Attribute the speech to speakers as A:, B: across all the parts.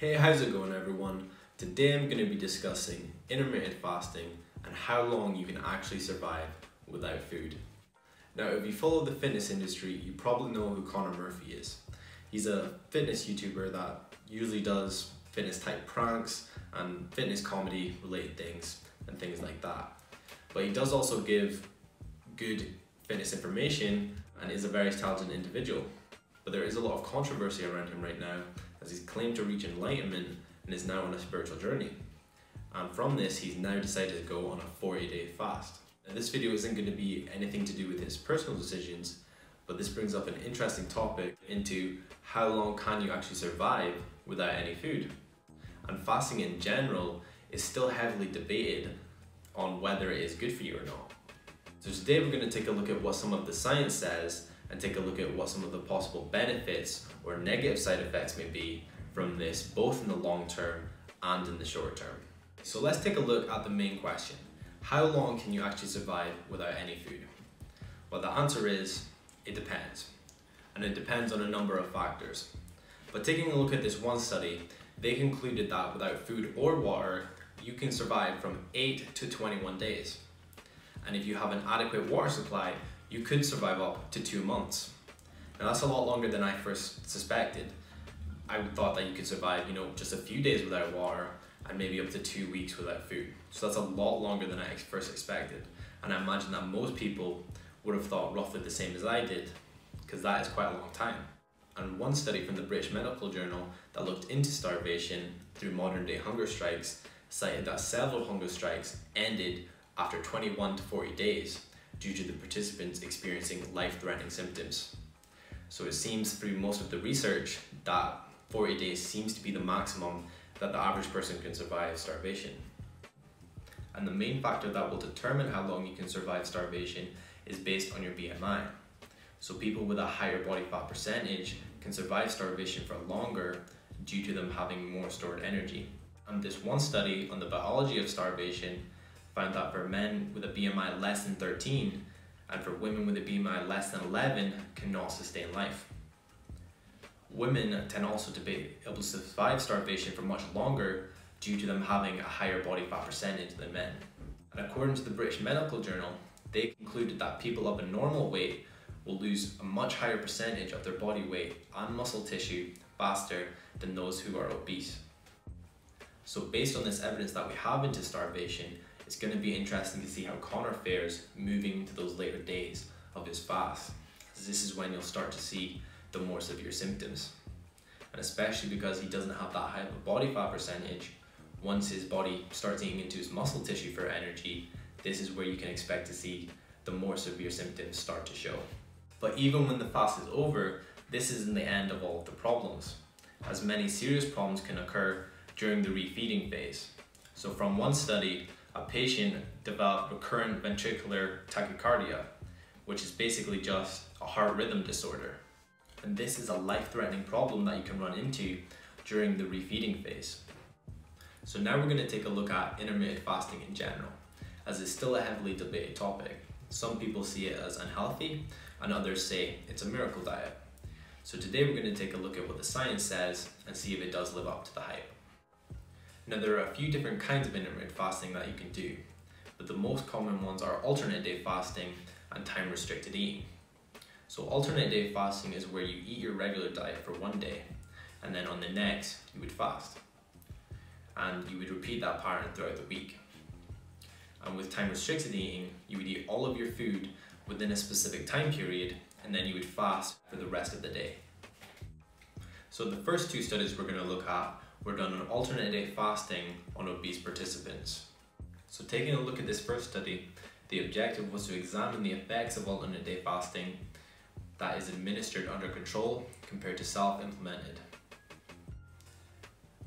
A: Hey, how's it going everyone? Today I'm going to be discussing intermittent fasting and how long you can actually survive without food. Now, if you follow the fitness industry, you probably know who Connor Murphy is. He's a fitness YouTuber that usually does fitness type pranks and fitness comedy related things and things like that. But he does also give good fitness information and is a very talented individual. But there is a lot of controversy around him right now, as he's claimed to reach enlightenment and is now on a spiritual journey. And from this, he's now decided to go on a 40-day fast. Now, this video isn't going to be anything to do with his personal decisions, but this brings up an interesting topic into how long can you actually survive without any food. And fasting in general is still heavily debated on whether it is good for you or not. So today we're going to take a look at what some of the science says and take a look at what some of the possible benefits or negative side effects may be from this, both in the long term and in the short term. So let's take a look at the main question. How long can you actually survive without any food? Well, the answer is, it depends. And it depends on a number of factors. But taking a look at this one study, they concluded that without food or water, you can survive from 8 to 21 days. And if you have an adequate water supply, you could survive up to 2 months. Now that's a lot longer than I first suspected. I thought that you could survive, just a few days without water and maybe up to 2 weeks without food. So that's a lot longer than I first expected. And I imagine that most people would have thought roughly the same as I did, because that is quite a long time. And one study from the British Medical Journal that looked into starvation through modern day hunger strikes cited that several hunger strikes ended after 21 to 40 days due to the participants experiencing life-threatening symptoms. So it seems through most of the research that 40 days seems to be the maximum that the average person can survive starvation. And the main factor that will determine how long you can survive starvation is based on your BMI. So people with a higher body fat percentage can survive starvation for longer due to them having more stored energy. And this one study on the biology of starvation found that for men with a BMI less than 13 and for women with a BMI less than 11 cannot sustain life. Women tend also to be able to survive starvation for much longer due to them having a higher body fat percentage than men. And according to the British Medical Journal, they concluded that people of a normal weight will lose a much higher percentage of their body weight and muscle tissue faster than those who are obese. So based on this evidence that we have into starvation, it's going to be interesting to see how Connor fares moving into those later days of his fast, as this is when you'll start to see the more severe symptoms. And especially because he doesn't have that high of a body fat percentage, once his body starts eating into his muscle tissue for energy, this is where you can expect to see the more severe symptoms start to show. But even when the fast is over, this isn't the end of all of the problems, as many serious problems can occur during the refeeding phase. So from one study, a patient developed recurrent ventricular tachycardia, which is basically just a heart rhythm disorder. And this is a life-threatening problem that you can run into during the refeeding phase. So now we're going to take a look at intermittent fasting in general, as it's still a heavily debated topic. Some people see it as unhealthy and others say it's a miracle diet. So today we're going to take a look at what the science says and see if it does live up to the hype. Now there are a few different kinds of intermittent fasting that you can do, but the most common ones are alternate day fasting and time restricted eating. So alternate day fasting is where you eat your regular diet for one day and then on the next you would fast. And you would repeat that pattern throughout the week. And with time restricted eating, you would eat all of your food within a specific time period and then you would fast for the rest of the day. So the first two studies we're going to look at were done on alternate day fasting on obese participants. So taking a look at this first study, the objective was to examine the effects of alternate day fasting that is administered under control compared to self-implemented,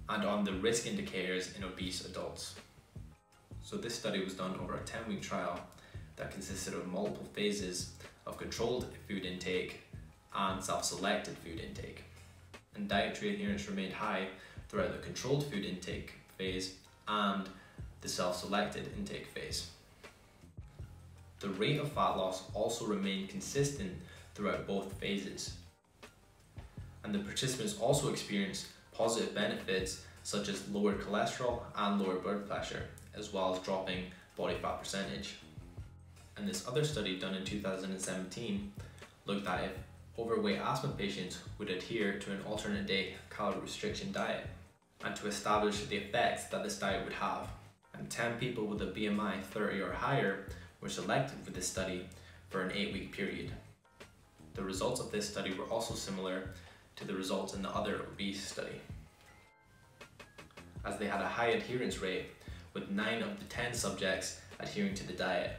A: and on the risk indicators in obese adults. So this study was done over a 10-week trial that consisted of multiple phases of controlled food intake and self-selected food intake. And dietary adherence remained high throughout the controlled food intake phase and the self-selected intake phase. The rate of fat loss also remained consistent throughout both phases. And the participants also experienced positive benefits such as lowered cholesterol and lower blood pressure, as well as dropping body fat percentage. And this other study done in 2017 looked at if overweight asthma patients would adhere to an alternate day calorie restriction diet and to establish the effects that this diet would have. And 10 people with a BMI 30 or higher were selected for this study for an 8-week period. The results of this study were also similar to the results in the other obese study, as they had a high adherence rate with 9 of the 10 subjects adhering to the diet.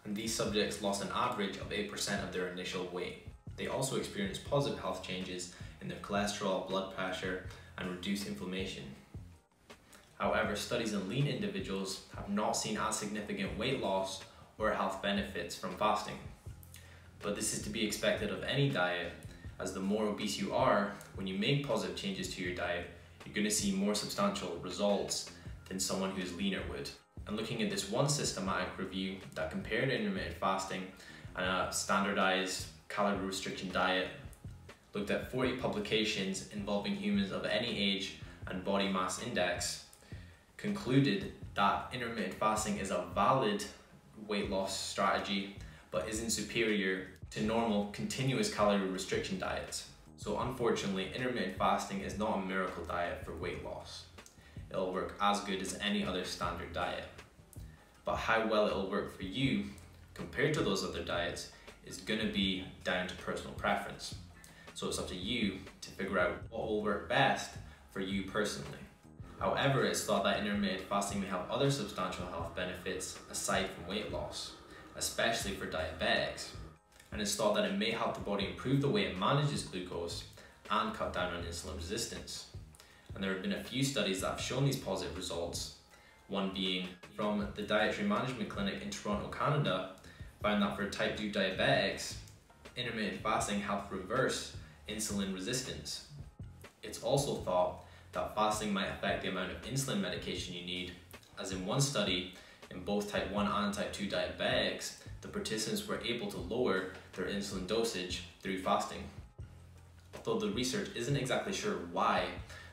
A: And these subjects lost an average of 8% of their initial weight. They also experienced positive health changes in their cholesterol, blood pressure, and reduced inflammation. However, studies in lean individuals have not seen as significant weight loss or health benefits from fasting. But this is to be expected of any diet, as the more obese you are, when you make positive changes to your diet, you're going to see more substantial results than someone who's leaner would. And looking at this one systematic review that compared intermittent fasting and a standardized calorie restriction diet, looked at 40 publications involving humans of any age and body mass index, concluded that intermittent fasting is a valid weight loss strategy but isn't superior to normal continuous calorie restriction diets. So unfortunately, intermittent fasting is not a miracle diet for weight loss. It'll work as good as any other standard diet. But how well it'll work for you compared to those other diets is going to be down to personal preference. So it's up to you to figure out what will work best for you personally. However, it's thought that intermittent fasting may have other substantial health benefits aside from weight loss, especially for diabetics. And it's thought that it may help the body improve the way it manages glucose and cut down on insulin resistance. And there have been a few studies that have shown these positive results, one being from the Dietary Management Clinic in Toronto, Canada, found that for type 2 diabetics, intermittent fasting helped reverse insulin resistance. It's also thought that fasting might affect the amount of insulin medication you need, as in one study, in both type 1 and type 2 diabetics, the participants were able to lower their insulin dosage through fasting. Although the research isn't exactly sure why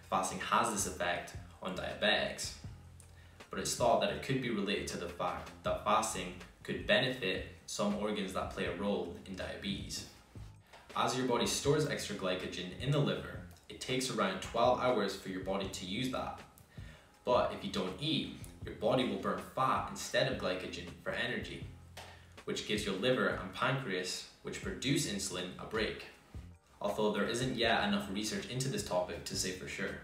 A: fasting has this effect on diabetics, but it's thought that it could be related to the fact that fasting could benefit some organs that play a role in diabetes. As your body stores extra glycogen in the liver, it takes around 12 hours for your body to use that. But if you don't eat, your body will burn fat instead of glycogen for energy, which gives your liver and pancreas, which produce insulin, a break. Although there isn't yet enough research into this topic to say for sure.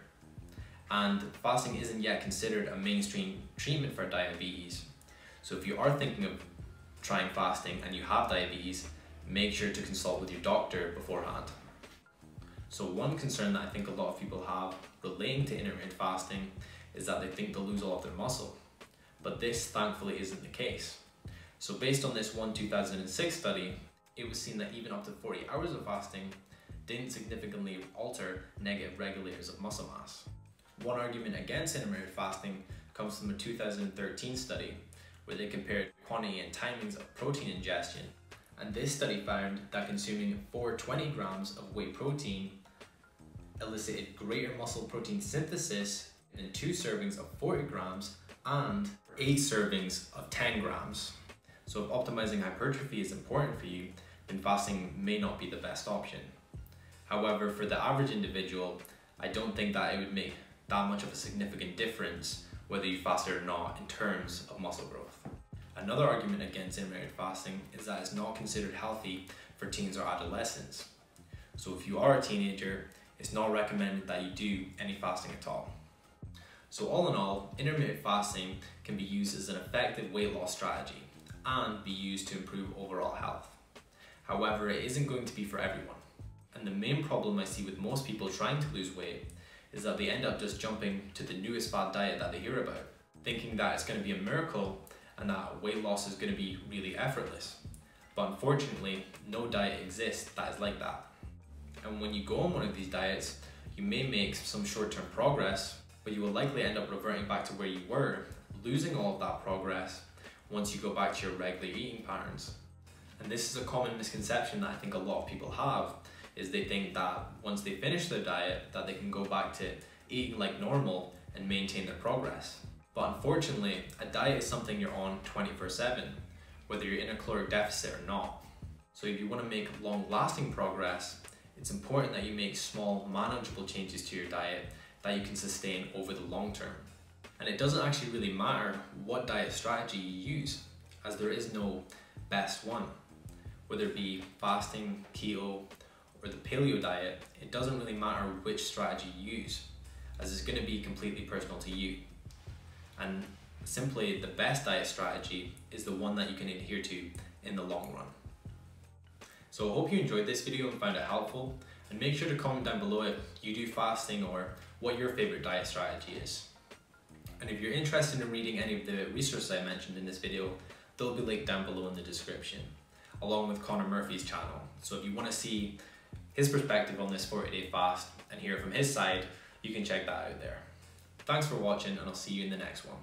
A: And fasting isn't yet considered a mainstream treatment for diabetes. So if you are thinking of trying fasting and you have diabetes, make sure to consult with your doctor beforehand. So one concern that I think a lot of people have relating to intermittent fasting is that they think they'll lose all of their muscle. But this thankfully isn't the case. So based on this one 2006 study, it was seen that even up to 40 hours of fasting didn't significantly alter negative regulators of muscle mass. One argument against intermittent fasting comes from a 2013 study where they compared quantity and timings of protein ingestion. And this study found that consuming 420 grams of whey protein elicited greater muscle protein synthesis than 2 servings of 40 grams and 8 servings of 10 grams. So if optimizing hypertrophy is important for you, then fasting may not be the best option. However, for the average individual, I don't think that it would make that much of a significant difference whether you fasted or not in terms of muscle growth. Another argument against intermittent fasting is that it's not considered healthy for teens or adolescents. So if you are a teenager, it's not recommended that you do any fasting at all. So all in all, intermittent fasting can be used as an effective weight loss strategy and be used to improve overall health. However, it isn't going to be for everyone. And the main problem I see with most people trying to lose weight is that they end up just jumping to the newest fad diet that they hear about, thinking that it's going to be a miracle and that weight loss is going to be really effortless. But unfortunately, no diet exists that is like that. And when you go on one of these diets, you may make some short-term progress, but you will likely end up reverting back to where you were, losing all of that progress once you go back to your regular eating patterns. And this is a common misconception that I think a lot of people have, is they think that once they finish their diet that they can go back to eating like normal and maintain their progress. But unfortunately, a diet is something you're on 24/7, whether you're in a caloric deficit or not. So if you want to make long-lasting progress, it's important that you make small, manageable changes to your diet that you can sustain over the long term. And it doesn't actually really matter what diet strategy you use, as there is no best one. Whether it be fasting, keto, or the paleo diet, it doesn't really matter which strategy you use, as it's going to be completely personal to you. And simply the best diet strategy is the one that you can adhere to in the long run. So I hope you enjoyed this video and found it helpful, and make sure to comment down below if you do fasting or what your favorite diet strategy is. And if you're interested in reading any of the resources I mentioned in this video, they'll be linked down below in the description, along with Connor Murphy's channel. So if you want to see his perspective on this 40-day fast and hear from his side, you can check that out there. Thanks for watching, and I'll see you in the next one.